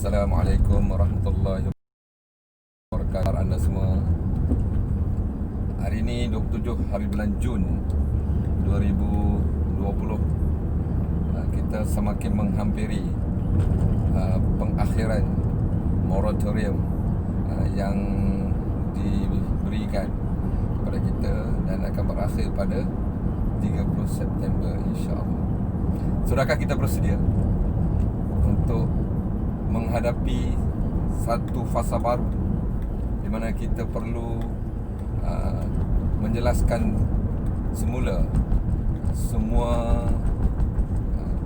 Assalamualaikum warahmatullahi wabarakatuh anda semua. Hari ini 27 hari bulan Jun 2020. Kita semakin menghampiri pengakhiran moratorium yang diberikan kepada kita dan akan berakhir pada 30 September insya-Allah. Sudahkah kita bersedia untuk menghadapi satu fasa baru di mana kita perlu menjelaskan semula semua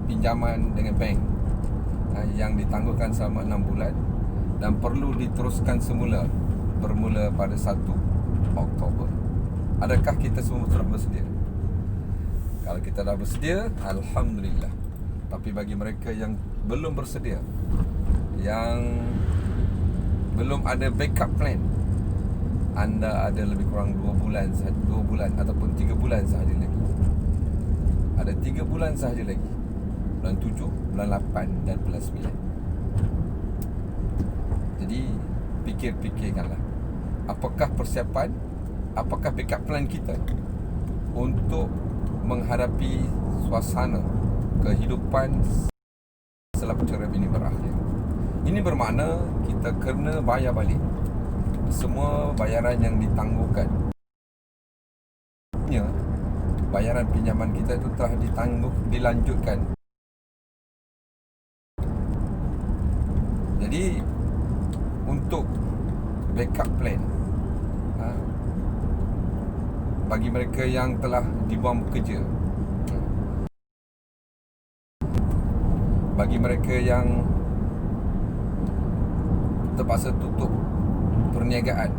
pinjaman dengan bank yang ditangguhkan selama 6 bulan dan perlu diteruskan semula bermula pada 1 Oktober. Adakah kita semua sudah bersedia? Kalau kita dah bersedia, alhamdulillah. Tapi bagi mereka yang belum bersedia, yang belum ada backup plan, anda ada lebih kurang 2 bulan ataupun 3 bulan sahaja lagi. Ada 3 bulan sahaja lagi. Bulan 7, bulan 8 dan bulan 9. Jadi fikirkanlah, apakah persiapan, apakah backup plan kita untuk menghadapi suasana kehidupan selepas cerai ini berakhir. Ini bermakna kita kena bayar balik semua bayaran yang ditangguhkan. Bayaran pinjaman kita itu telah dilanjutkan. Jadi untuk backup plan bagi mereka yang telah dibuang bekerja, bagi mereka yang terpaksa tutup perniagaan,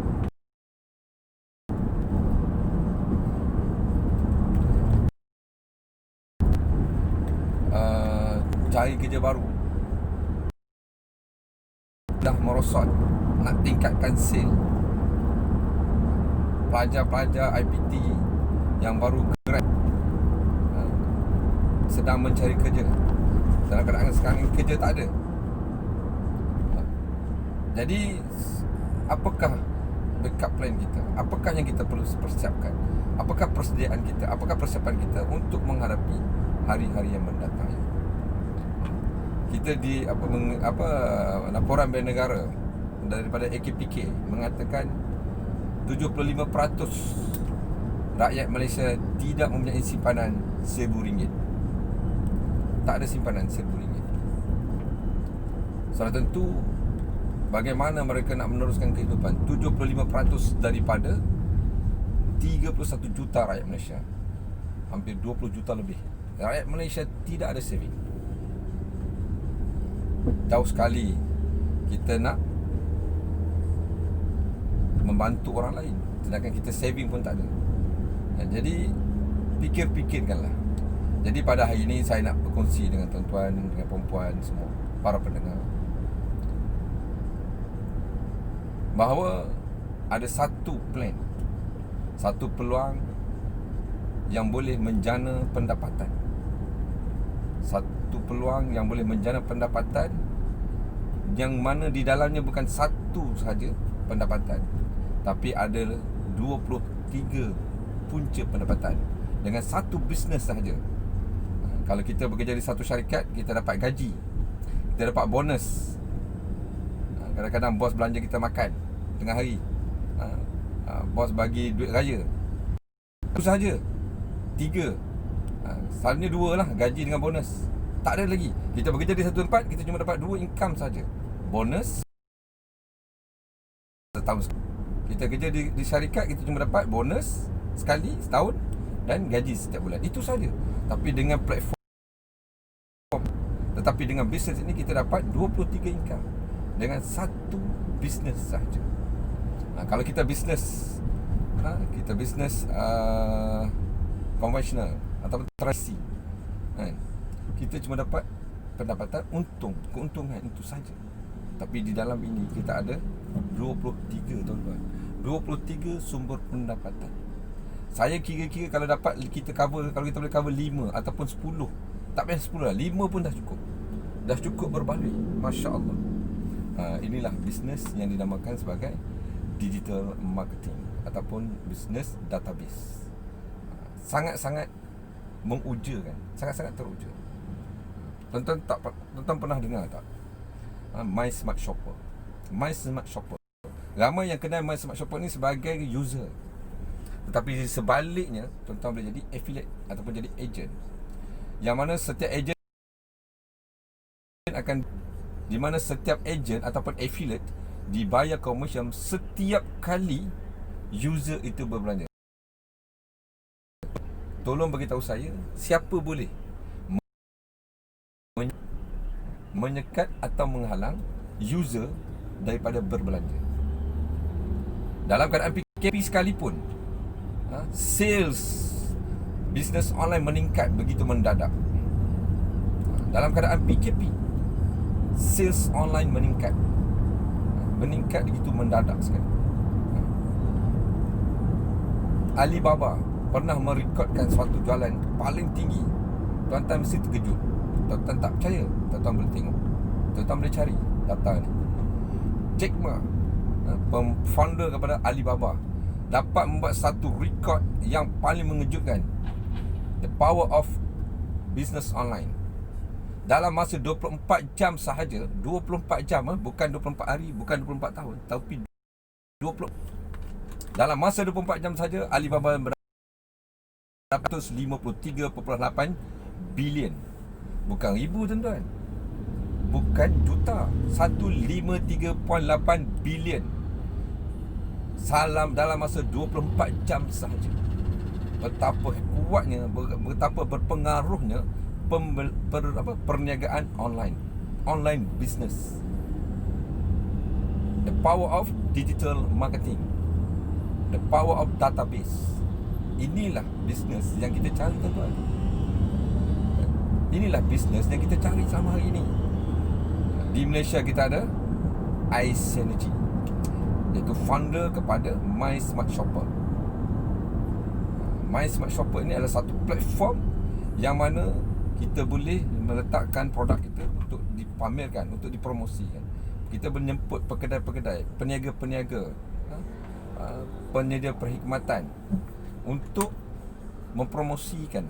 cari kerja baru, dah merosot nak tingkatkan sale, pelajar-pelajar IPT yang baru grad sedang mencari kerja dalam keadaan sekarang kerja tak ada. Jadi apakah backup plan kita? Apakah yang kita perlu persiapkan? Apakah persediaan kita? Apakah persiapan kita untuk menghadapi hari-hari yang mendatang? Kita di laporan Bank Negara daripada AKPK mengatakan 75% rakyat Malaysia tidak mempunyai simpanan RM1,000. Tak ada simpanan RM1,000. Sudah tentu bagaimana mereka nak meneruskan kehidupan? 75% daripada 31 juta rakyat Malaysia, hampir 20 juta lebih rakyat Malaysia tidak ada saving. Jauh sekali kita nak membantu orang lain, sedangkan kita saving pun tak ada. Jadi fikirkanlah. Jadi pada hari ini saya nak berkongsi dengan tuan-tuan, dengan perempuan semua, para pendengar, bahawa ada satu plan, satu peluang yang boleh menjana pendapatan. Satu peluang yang boleh menjana pendapatan, yang mana di dalamnya bukan satu sahaja pendapatan, tapi ada 23 punca pendapatan dengan satu bisnes sahaja. Kalau kita bekerja di satu syarikat, kita dapat gaji, kita dapat bonus. Kadang-kadang bos belanja kita makan tengah hari, bos bagi duit raya. Itu sahaja 3. Selalunya 2 lah, gaji dengan bonus. Tak ada lagi. Kita bekerja di satu tempat, kita cuma dapat 2 income saja. Bonus setahun. Kita kerja di syarikat, kita cuma dapat bonus sekali setahun dan gaji setiap bulan. Itu saja. Tapi dengan bisnes ini kita dapat 23 income dengan satu bisnes sahaja. Kalau kita bisnes konvensional atau tradisi, kita cuma dapat pendapatan keuntungan itu saja. Tapi di dalam ini kita ada 23, tuan-tuan, 23 sumber pendapatan. Saya kira-kira kalau dapat kita cover, kalau kita boleh cover 5 ataupun 10, tak payah 10 lah, 5 pun dah cukup. Dah cukup berbaloi, Masya Allah. Inilah bisnes yang dinamakan sebagai digital marketing ataupun bisnes database. Sangat-sangat mengujakan, sangat-sangat teruja. Tuan-tuan pernah dengar tak? My Smart Shopper. My Smart Shopper. Ramai yang kenal My Smart Shopper ni sebagai user. Tetapi sebaliknya, tuan-tuan boleh jadi affiliate ataupun jadi agent. Yang mana setiap agent akan, di mana setiap agent ataupun affiliate dibayar commission setiap kali user itu berbelanja. Tolong beritahu saya, siapa boleh menyekat atau menghalang user daripada berbelanja? Dalam keadaan PKP sekalipun, sales bisnes online meningkat begitu mendadak. Dalam keadaan PKP, sales online meningkat begitu mendadak sekali. Alibaba pernah merekodkan suatu jualan paling tinggi. Tuan-tuan mesti terkejut. Tuan-tuan tak percaya, tuan-tuan boleh tengok, tuan-tuan boleh cari data ni. Jack Ma, founder kepada Alibaba, dapat membuat satu rekod yang paling mengejutkan. The power of business online. Dalam masa 24 jam sahaja, 24 jam, bukan 24 hari, bukan 24 tahun, tapi 20. Dalam masa 24 jam sahaja, Alibaba mendapat 153.8 bilion. Bukan ribu, tuan-tuan, bukan juta, 153.8 bilion dalam masa 24 jam sahaja. Betapa kuatnya, betapa berpengaruhnya perniagaan online business. The power of digital marketing, the power of database. Inilah bisnes yang kita cari, tuan-tuan. Inilah bisnes yang kita cari selama hari ini. Di Malaysia kita ada iSynergy, iaitu founder kepada My Smart Shopper. My Smart Shopper ini adalah satu platform yang mana kita boleh meletakkan produk kita untuk dipamerkan, untuk dipromosikan. Kita menyemput pekedai-pekedai, peniaga-peniaga, penyedia perkhidmatan untuk mempromosikan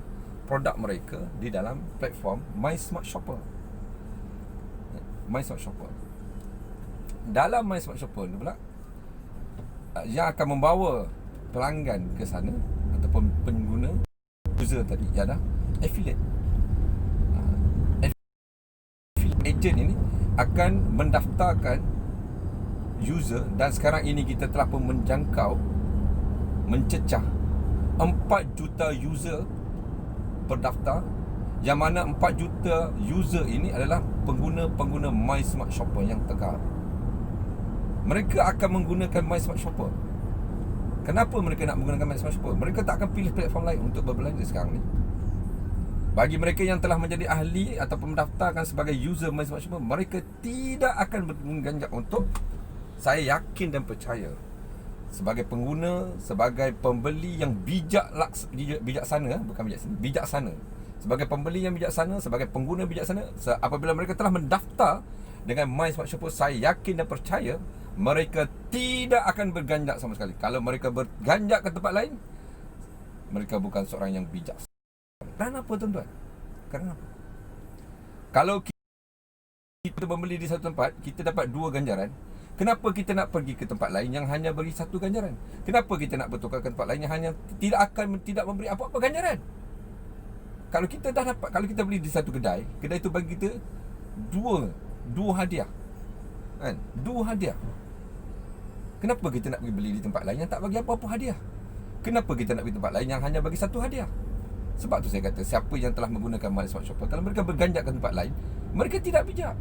produk mereka di dalam platform My Smart Shopper. My Smart Shopper. Dalam My Smart Shopper ni pula, yang akan membawa pelanggan ke sana ataupun pengguna, user tadi, ialah affiliate. Agent ini akan mendaftarkan user, dan sekarang ini kita telah pun mencecah 4 juta user berdaftar, yang mana 4 juta user ini adalah pengguna-pengguna My Smart Shopper yang tegar. Mereka akan menggunakan My Smart Shopper. Kenapa mereka nak menggunakan My Smart Shopper? Mereka tak akan pilih platform lain untuk berbelanja sekarang ni. Bagi mereka yang telah menjadi ahli ataupun mendaftarkan sebagai user My Smart Shopper, mereka tidak akan mengganjak untuk, saya yakin dan percaya, sebagai pengguna, sebagai pembeli yang bijaksana, bukan bijaksana, sebagai pembeli yang bijaksana, sebagai pengguna bijaksana, apabila mereka telah mendaftar dengan My Smart Shopper, saya yakin dan percaya mereka tidak akan berganjak sama sekali. Kalau mereka berganjak ke tempat lain, mereka bukan seorang yang bijaksana. Kenapa, tuan-tuan? Kenapa? Kalau kita membeli di satu tempat, kita dapat 2 ganjaran. Kenapa kita nak pergi ke tempat lain yang hanya beri 1 ganjaran? Kenapa kita nak bertukar ke tempat lain yang hanya tidak memberi apa-apa ganjaran? Kalau kita dah dapat, kalau kita beli di satu kedai itu bagi kita dua hadiah. Kan? 2 hadiah. Kenapa kita nak pergi beli di tempat lain yang tak bagi apa-apa hadiah? Kenapa kita nak pergi tempat lain yang hanya bagi 1 hadiah? Sebab tu saya kata, siapa yang telah menggunakan My Smart Shopper, kalau mereka berganjak ke tempat lain, mereka tidak bijak.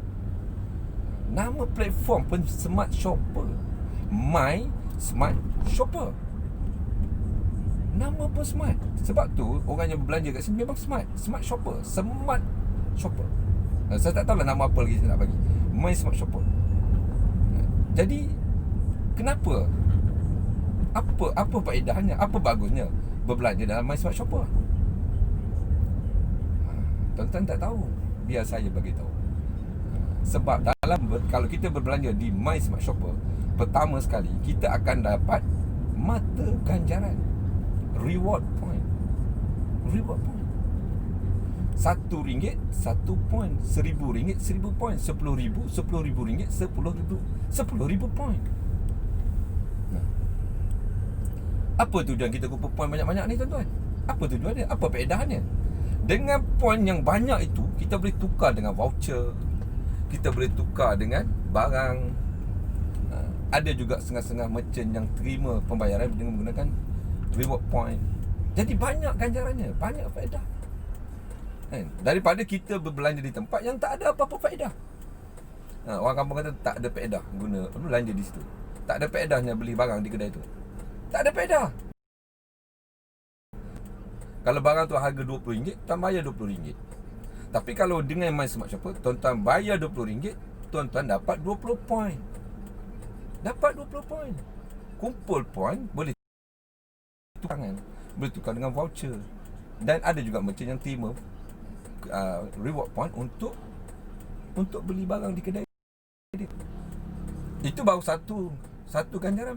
Nama platform pun Smart Shopper, My Smart Shopper. Nama pun smart. Sebab tu orang yang berbelanja kat sini memang smart. Smart Shopper, Smart Shopper. Saya tak tahulah nama apa lagi saya nak bagi. My Smart Shopper. Jadi kenapa? Apa faedahnya? Apa bagusnya berbelanja dalam My Smart Shopper? Tuan-tuan tak tahu, biar saya bagi tahu. Sebab kalau kita berbelanja di My Smart Shopper, pertama sekali kita akan dapat mata ganjaran, reward point. Reward point. RM1, 1 point. RM1,000, 1,000 point. RM10,000, RM10,000, RM10,000 point. Apa tujuan kita kumpul point banyak-banyak ni, tuan-tuan? Apa tujuan dia? Apa faedahnya? Dengan point yang banyak itu, kita boleh tukar dengan voucher, kita boleh tukar dengan barang. Ada juga setengah-setengah merchant yang terima pembayaran dengan menggunakan reward point. Jadi banyak ganjarannya, banyak faedah. Daripada kita berbelanja di tempat yang tak ada apa-apa faedah. Orang kampung kata tak ada faedah guna belanja di situ. Tak ada faedahnya beli barang di kedai tu. Tak ada faedah. Kalau barang tu harga RM20, tuan bayar RM20. Tapi kalau dengan My Smart Shopper, tuan-tuan bayar RM20, tuan-tuan dapat 20 point. Dapat 20 point. Kumpul point, boleh tukangan, boleh tukar dengan voucher. Dan ada juga merchant yang terima reward point untuk beli barang di kedai dia. Itu baru satu ganjaran.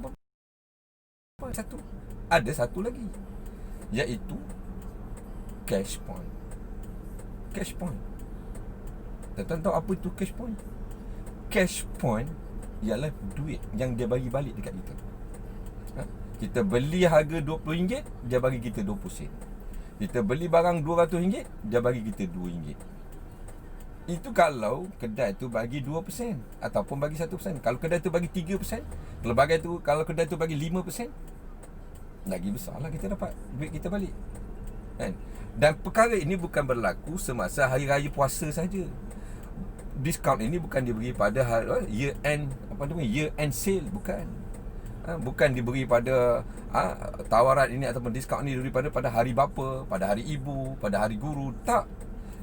Satu. Ada satu lagi, iaitu cash point. Cash point. Tuan-tuan tahu apa itu cash point? Cash point ialah duit yang dia bagi balik dekat kita. Kita beli harga RM20, dia bagi kita 20 sen. Kita beli barang RM200, dia bagi kita RM2. Itu kalau kedai tu bagi 2% ataupun bagi 1%. Kalau kedai tu bagi 3%, kalau kedai tu bagi 5%, lagi besarlah kita dapat duit kita balik. Kan? Dan perkara ini bukan berlaku semasa hari raya puasa saja. Diskaun ini bukan diberi pada year end sale, bukan. Bukan diberi pada tawaran ini ataupun diskaun ini diberi pada hari bapa, pada hari ibu, pada hari guru. Tak.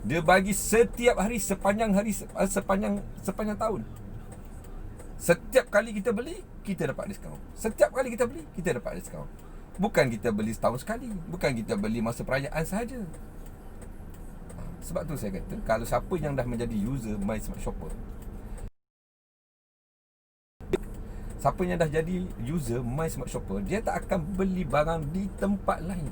Dia bagi setiap hari sepanjang tahun. Setiap kali kita beli, kita dapat diskaun. Setiap kali kita beli, kita dapat diskaun. Bukan kita beli setahun sekali, bukan kita beli masa perayaan sahaja. Sebab tu saya kata, kalau siapa yang dah menjadi user My Smart Shopper, siapa yang dah jadi user My Smart Shopper, dia tak akan beli barang di tempat lain,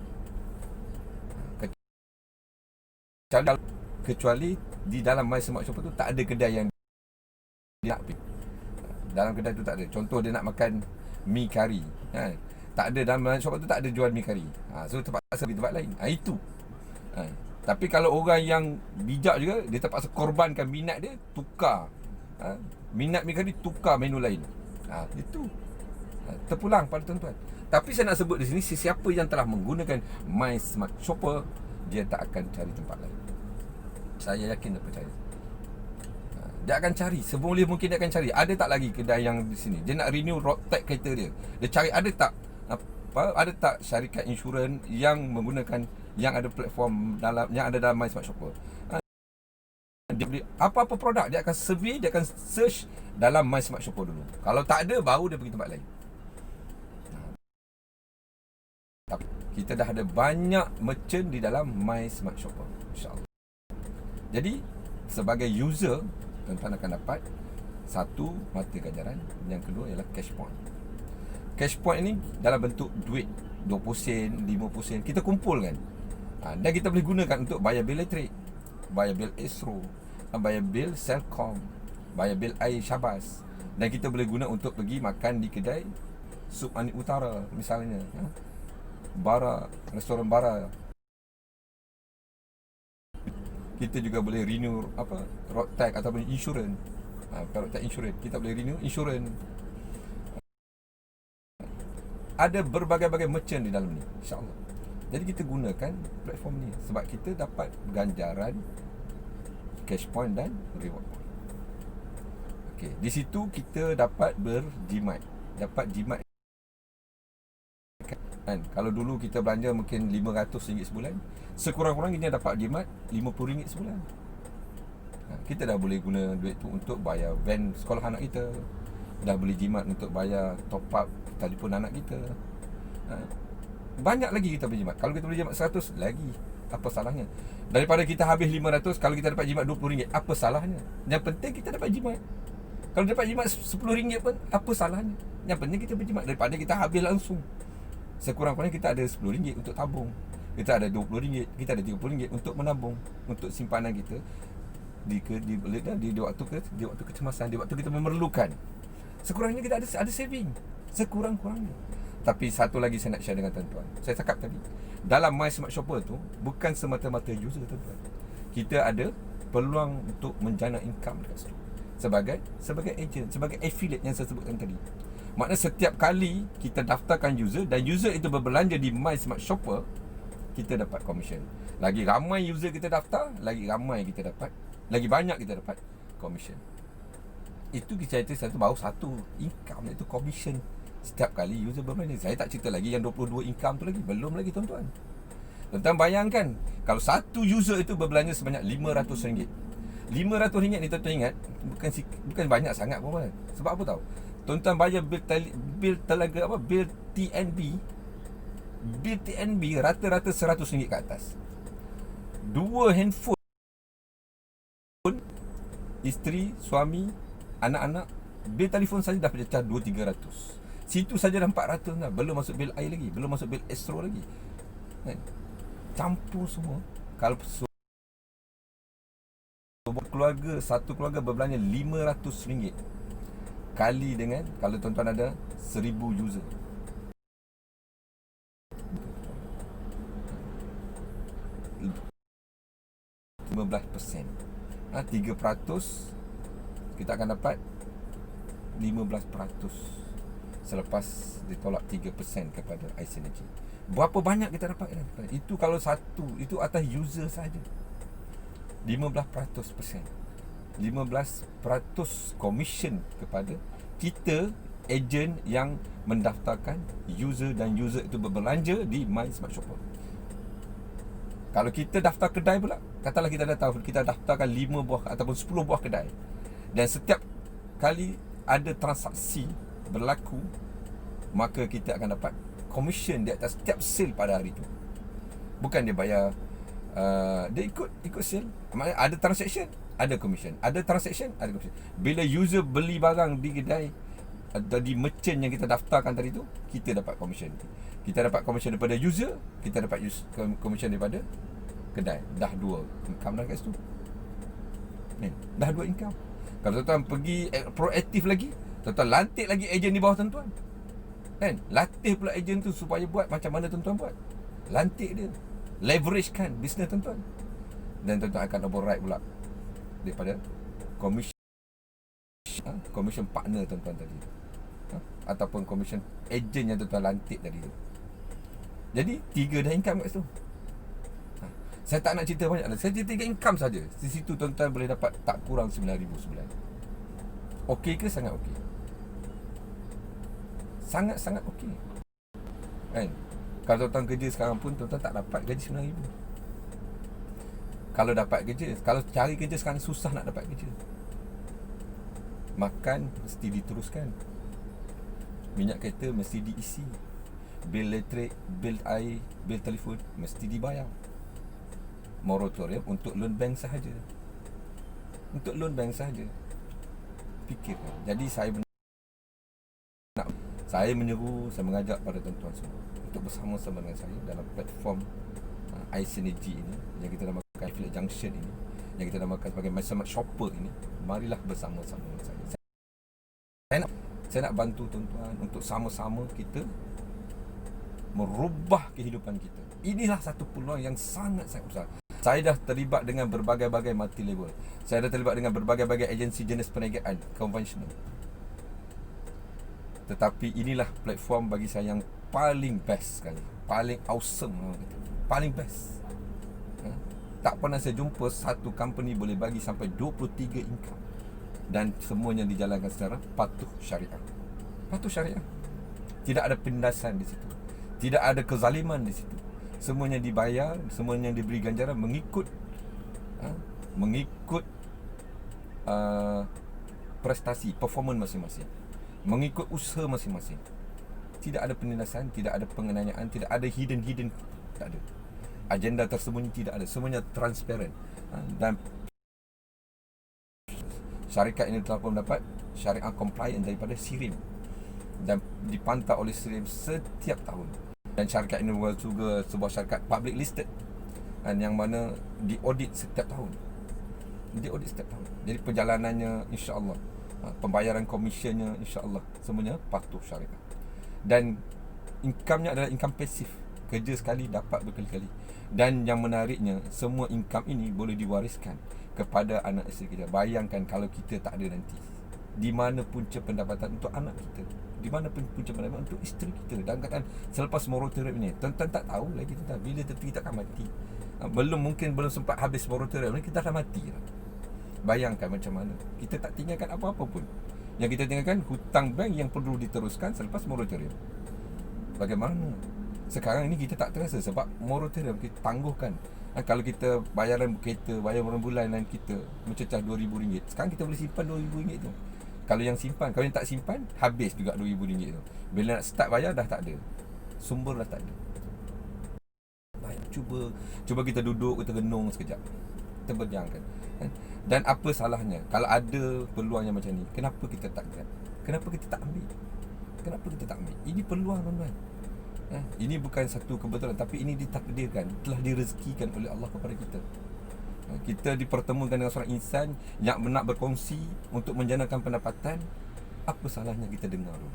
kecuali di dalam My Smart Shopper tu tak ada kedai yang dia nak pergi. Dalam kedai tu tak ada. Contoh dia nak makan mi kari, tak ada dalam My Shopper tu, tak ada jual mi kari. So terpaksa pergi tempat lain. Itu. Tapi kalau orang yang bijak juga, dia terpaksa korbankan minat dia, tukar minat mi kari, tukar menu lain. Itu terpulang pada tuan-tuan. Tapi saya nak sebut di sini, sesiapa yang telah menggunakan My Smart Shopper, dia tak akan cari tempat lain. Saya yakin dan percaya. Dia akan cari, seboleh mungkin dia akan cari. Ada tak lagi kedai yang di sini? Dia nak renew road tag kereta dia. Dia cari ada tak syarikat insurans yang menggunakan, yang ada platform yang ada dalam My Smart Shopper. Dia beli apa-apa produk, dia akan survey, dia akan search dalam My Smart Shopper dulu. Kalau tak ada, baru dia pergi tempat lain. Kita dah ada banyak merchant di dalam My Smart Shopper, insya-Allah. Jadi sebagai user, tuan-tuan akan dapat satu, mata ganjaran. Yang kedua ialah cash point. Cash point ni dalam bentuk duit 20 sen, 50 sen, kita kumpulkan. Dan kita boleh gunakan untuk bayar bil elektrik, bayar bil Astro, bayar bil Celcom, bayar bil air Syabas. Dan kita boleh guna untuk pergi makan di kedai Sup Manik Utara misalnya, Bara, restoran Bara. Kita juga boleh renew road tag ataupun insurans. Road tag insurans, kita boleh renew insurans. Ada berbagai-bagai merchant di dalam ni, insya-Allah. Jadi kita gunakan platform ni sebab kita dapat ganjaran cash point dan reward point. Okey, di situ kita dapat berjimat, dapat jimat. Kan, kalau dulu kita belanja mungkin RM500 sebulan, sekurang-kurangnya dapat jimat RM50 sebulan. Kita dah boleh guna duit tu untuk bayar van sekolah anak kita, dah boleh jimat untuk bayar top up telefon anak kita. Banyak lagi kita boleh jimat. Kalau kita boleh jimat 100 lagi, Apa salahnya? Daripada kita habis 500, kalau kita dapat jimat RM20, apa salahnya? Yang penting kita dapat jimat. Kalau dapat jimat RM10 pun, apa salahnya? Yang penting kita berjimat daripada kita habis langsung. Sekurang-kurangnya kita ada RM10 untuk tabung. Kita ada RM20, kita ada RM30 untuk menabung, untuk simpanan kita di waktu kecemasan, di waktu kita memerlukan. Sekurangnya kita ada saving. Sekurang-kurangnya. Tapi satu lagi saya nak share dengan tuan-tuan. Saya cakap tadi, dalam My Smart Shopper tu bukan semata-mata user, tuan-tuan. Kita ada peluang untuk menjana income dekat situ. Sebagai agent, sebagai affiliate yang saya sebutkan tadi. Maknanya setiap kali kita daftarkan user dan user itu berbelanja di My Smart Shopper, kita dapat commission. Lagi ramai user kita daftar, lagi banyak kita dapat commission. Itu kita cerita baru satu income, iaitu commission setiap kali user berbelanja. Saya tak cerita lagi yang 22 income tu lagi. Belum lagi tuan-tuan. Tuan-tuan bayangkan, kalau satu user itu berbelanja sebanyak RM500. RM500 ni tuan-tuan ingat, bukan banyak sangat pun. Sebab apa tahu? Tuan-tuan bayar bil TNB rata-rata RM100 ke atas. Dua handphone, isteri, suami, anak-anak, bil telefon saja dah pecah 200-300. Situ saja dah 400 dah. Belum masuk bil air lagi, belum masuk bil Astro lagi, kan? Campur semua. Kalau satu keluarga berbelanja RM500 kali dengan, kalau tuan-tuan ada 1000 user, 15%. 3%, kita akan dapat 15% selepas ditolak 3% kepada iSynergy. Berapa banyak kita dapat kan? Itu kalau satu, itu atas user saja. 15%. 15% commission kepada kita, ejen yang mendaftarkan user, dan user itu berbelanja di My Smart Shopper. Kalau kita daftar kedai pula, katalah kita daftarkan 5 buah ataupun 10 buah kedai, dan setiap kali ada transaksi berlaku, maka kita akan dapat commission di atas setiap sale pada hari itu. Bukan dia bayar, dia ikut sale. Maknanya ada transaction, ada commission. Ada transaction, ada commission. Bila user beli barang di kedai atau di merchant yang kita daftarkan tadi tu, kita dapat commission. Kita dapat commission daripada user, kita dapat commission daripada kedai. Dah dua income dah kat situ. Dah dua income. Kalau tuan-tuan pergi proaktif lagi, tuan-tuan lantik lagi ejen di bawah tuan-tuan, kan? Latih pula ejen tu supaya buat macam mana tuan-tuan buat. Lantik dia, leverage kan bisnes tuan-tuan, dan tuan-tuan akan override pula daripada commission partner tuan-tuan tadi, ataupun commission ejen yang tuan-tuan lantik tadi tu. Jadi 3 dah income kat situ. Saya tak nak cerita banyak dah. Saya cerita 3 income saja. Di situ tuan-tuan boleh dapat tak kurang RM9,000 sebulan. Okey ke? Sangat okey. Sangat-sangat okey, kan? Kalau tuan-tuan kerja sekarang pun, tuan-tuan tak dapat gaji RM9,000. Kalau dapat kerja, kalau cari kerja sekarang susah nak dapat kerja. Makan mesti diteruskan, minyak kereta mesti diisi, bil elektrik, bil air, bil telefon mesti dibayar. Moratorium untuk loan bank sahaja. Untuk loan bank sahaja. Fikirkan. Jadi saya menyeru, saya mengajak pada tuan-tuan semua untuk bersama-sama dengan saya dalam platform iSynergy ini, yang kita namakan Affiliate Junction ini, yang kita namakan sebagai My Smart Shopper ini. Marilah bersama-sama dengan saya. Saya nak bantu tuan-tuan untuk sama-sama kita merubah kehidupan kita. Inilah satu peluang yang sangat-sangat besar. Saya dah terlibat dengan berbagai-bagai multi level. Saya dah terlibat dengan berbagai-bagai agensi jenis perniagaan konvensional. Tetapi inilah platform bagi saya yang paling best sekali, paling awesome, paling best. Tak pernah saya jumpa satu company boleh bagi sampai 23 income, dan semuanya dijalankan secara patuh syariah. Patuh syariah. Tidak ada penindasan di situ, tidak ada kezaliman di situ. Semuanya dibayar, semuanya diberi ganjaran mengikut prestasi, performance masing-masing, mengikut usaha masing-masing. Tidak ada penindasan, tidak ada penganiayaan, tidak ada hidden, tak ada. Agenda tersembunyi tidak ada. Semuanya transparent. Dan syarikat ini telah pun mendapat syariah compliant daripada SIRIM dan dipantau oleh SIRIM setiap tahun. Dan syarikat ini juga sebuah syarikat public listed, dan yang mana diaudit setiap tahun. Jadi perjalanannya insya-Allah, pembayaran komisionnya insya-Allah semuanya patuh syariah. Dan income-nya adalah income pasif. Kerja sekali dapat berkali-kali. Dan yang menariknya, semua income ini boleh diwariskan kepada anak isteri kita. Bayangkan kalau kita tak ada nanti, di mana punca pendapatan untuk anak kita, di mana punca pendapatan untuk isteri kita. Dan katakan selepas moratorium ini, tuan-tuan tak tahu lagi tuan, bila kita akan mati. Belum sempat habis moratorium ni, kita dah mati lah. Bayangkan macam mana. Kita tak tinggalkan apa-apa pun. Yang kita tinggalkan hutang bank yang perlu diteruskan selepas moratorium. Bagaimana? Sekarang ini kita tak terasa sebab moratorium kita tangguhkan. Kalau kita bayaran kereta, bayaran bulanan kita mencecah RM2,000, sekarang kita boleh simpan RM2,000 tu. Kalau yang simpan, kalau yang tak simpan, habis juga RM2,000 tu. Bila nak start bayar dah tak ada. Sumber dah tak ada. Baik, cuba kita duduk, kita renung sekejap. Kita berjangkan. Dan apa salahnya kalau ada peluang yang macam ni? Kenapa kita tak grab? Kenapa kita tak ambil? Ini peluang, tuan-tuan. Ini bukan satu kebetulan, tapi ini ditakdirkan, telah direzekikan oleh Allah kepada kita. Kita dipertemukan dengan seorang insan yang nak berkongsi untuk menjanakan pendapatan. Apa salahnya kita dengar dulu?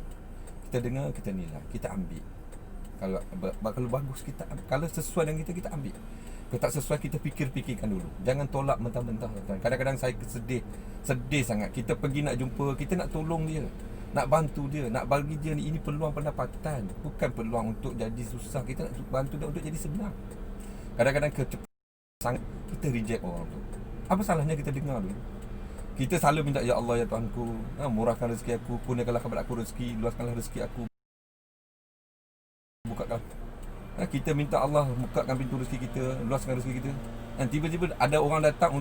Kita dengar, kita nilai, kita ambil. Kalau bagus kita ambil. Kalau sesuai dengan kita ambil. Kalau tak sesuai, kita fikirkan dulu. Jangan tolak mentah-mentah. Kadang-kadang saya sedih sangat. Kita pergi nak jumpa, kita nak tolong dia, nak bantu dia, nak bagi dia ni, ini peluang pendapatan, bukan peluang untuk jadi susah. Kita nak bantu dia untuk jadi senang. Kadang-kadang sangat kita reject orang tu. Apa salahnya kita dengar dulu? Kita selalu minta, ya Allah, ya Tuhanku, murahkan rezeki aku, kurniakanlah kepada aku rezeki, luaskanlah rezeki aku, bukakan. Kita minta Allah bukakan pintu rezeki kita, luaskan rezeki kita. Dan tiba-tiba ada orang datang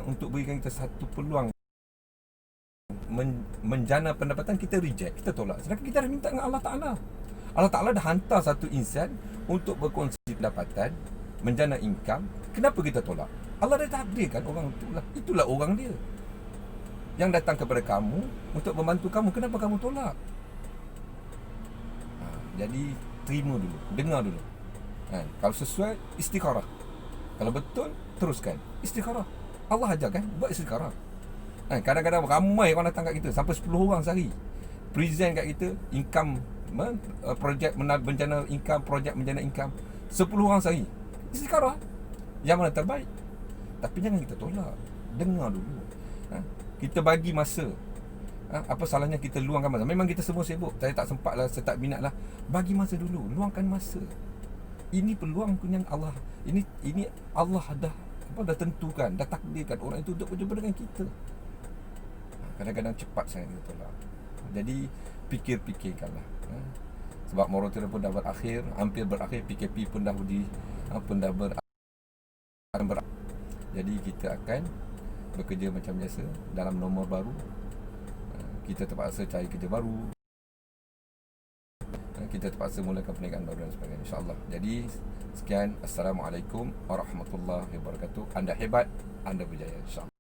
untuk berikan kita satu peluang menjana pendapatan. Kita reject, kita tolak. Sedangkan kita dah minta dengan Allah Ta'ala. Allah Ta'ala dah hantar satu insan untuk berkongsi pendapatan, menjana income. Kenapa kita tolak? Allah dah takdirkan orang itulah. Itulah orang dia yang datang kepada kamu untuk membantu kamu. Kenapa kamu tolak? Jadi terima dulu, dengar dulu. Kalau sesuai, istikharah. Kalau betul, teruskan. Istikharah. Allah ajar kan, buat istikharah. Kadang-kadang ramai orang datang kat kita, sampai 10 orang sehari, present kat kita income, projek bencana income, projek bencana income, 10 orang sehari. Istikharah. Yang mana terbaik? Tapi jangan kita tolak. Dengar dulu. Kita bagi masa. Apa salahnya kita luangkan masa? Memang kita semua sibuk, saya tak sempat lah, saya tak minat lah. Bagi masa dulu, luangkan masa. Ini peluang yang Allah, ini Allah dah tentukan, dah takdirkan orang itu untuk berjumpa dengan kita. Kadang-kadang cepat sangat kita tolak. Jadi fikirkanlah. Sebab moratorium pun dah berakhir, hampir berakhir. PKP pun dah berakhir. Jadi kita akan bekerja macam biasa dalam norma baru. Kita terpaksa cari kerja baru, kita terpaksa mulakan perniagaan baru dan sebagainya, insya-Allah. Jadi sekian, Assalamualaikum warahmatullahi wabarakatuh. Anda hebat, anda berjaya, insya-Allah.